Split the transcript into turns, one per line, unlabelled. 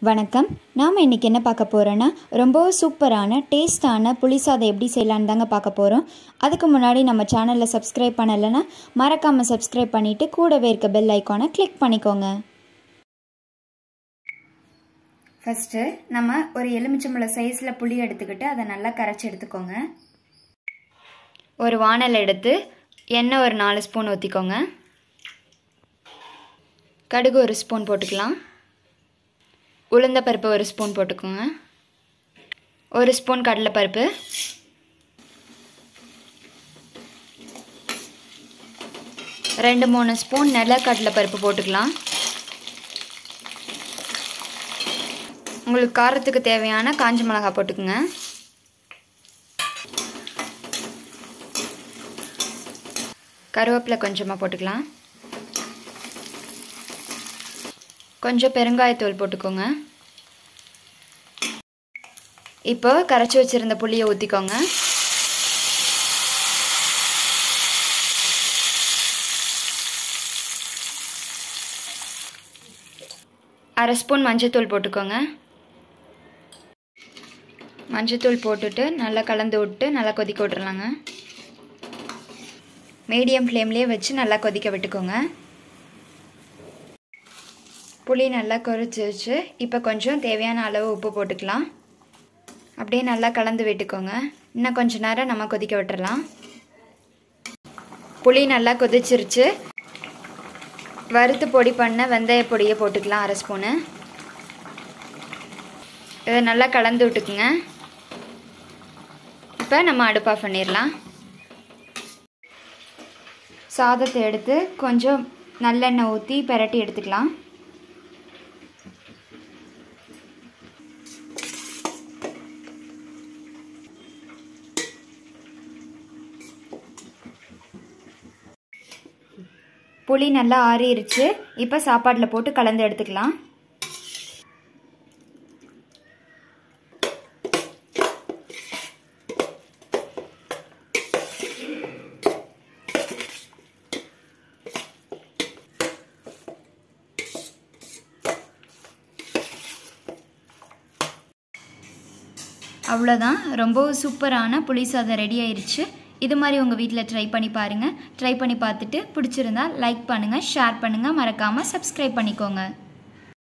வணக்கம். நாம் இன்றைக்கி என்ன பார்க்க போகிறோன்னா ரொம்ப சூப்பரான டேஸ்டான புளி சாதம் எப்படி செய்யலான்னு தாங்க பார்க்க போகிறோம். அதுக்கு முன்னாடி நம்ம சேனலில் சப்ஸ்கிரைப் பண்ணலைன்னா மறக்காமல் சப்ஸ்கிரைப் பண்ணிவிட்டு கூடவே இருக்க பெல் ஐக்கானை கிளிக் பண்ணிக்கோங்க. ஃபஸ்ட்டு நம்ம ஒரு எலுமிச்சம்பழம் சைஸில் புளி எடுத்துக்கிட்டு அதை நல்லா கரைச்சி எடுத்துக்கோங்க. ஒரு வானல் எடுத்து எண்ணெய் ஒரு 4 ஸ்பூன் ஊற்றிக்கோங்க. கடுகு ஒரு ஸ்பூன் போட்டுக்கலாம். உளுந்தப்பருப்பு ஒரு ஸ்பூன் போட்டுக்கோங்க. ஒரு ஸ்பூன் கடலைப்பருப்பு, ரெண்டு 3 ஸ்பூன் நிலக்கடலைப்பருப்பு போட்டுக்கலாம். உங்களுக்கு காரத்துக்கு தேவையான காஞ்ச மிளகாய் போட்டுக்குங்க. கருவேப்பிலை கொஞ்சமாக போட்டுக்கலாம். கொஞ்சம் பெருங்காயத்தூள் போட்டுக்கோங்க. இப்போ கரைச்சி வச்சுருந்த புளியை ஊற்றிக்கோங்க. அரை ஸ்பூன் மஞ்சத்தூள் போட்டுக்கோங்க. மஞ்சத்தூள் போட்டுட்டு நல்லா கலந்து விட்டு நல்லா கொதிக்க விட்டுறலாங்க. மீடியம் ஃப்ளேம்லேயே வச்சு நல்லா கொதிக்க விட்டுக்கோங்க. புளி நல்லா கொதிச்சிருச்சு. இப்போ கொஞ்சம் தேவையான அளவு உப்பு போட்டுக்கலாம். அப்படியே நல்லா கலந்து விட்டுக்கோங்க. இன்னும் கொஞ்சம் நேரம் நம்ம கொதிக்க விட்டுறலாம். புளி நல்லா கொதிச்சிருச்சு. வறுத்து பொடி பண்ண வெந்தய பொடியை போட்டுக்கலாம், அரை ஸ்பூனு. இதை நல்லா கலந்து விட்டுக்குங்க. இப்போ நம்ம அடுப்பு ஆஃப் பண்ணிடலாம். சாதத்தை எடுத்து கொஞ்சம் நல்லெண்ணெய் ஊற்றி பிரட்டி எடுத்துக்கலாம். புளி நல்லா ஆறிடுச்சு. இப்போ சாப்பாட்டில் போட்டு கலந்து எடுத்துக்கலாம். அவ்வளோதான், ரொம்பவும் சூப்பரான புளி சாதம் ரெடி ஆயிடுச்சு. இது மாதிரி உங்கள் வீட்டில் ட்ரை பண்ணி பாருங்கள். ட்ரை பண்ணி பார்த்துட்டு பிடிச்சிருந்தா லைக் பண்ணுங்கள், ஷேர் பண்ணுங்கள், மறக்காமல் சப்ஸ்கிரைப் பண்ணிக்கோங்க.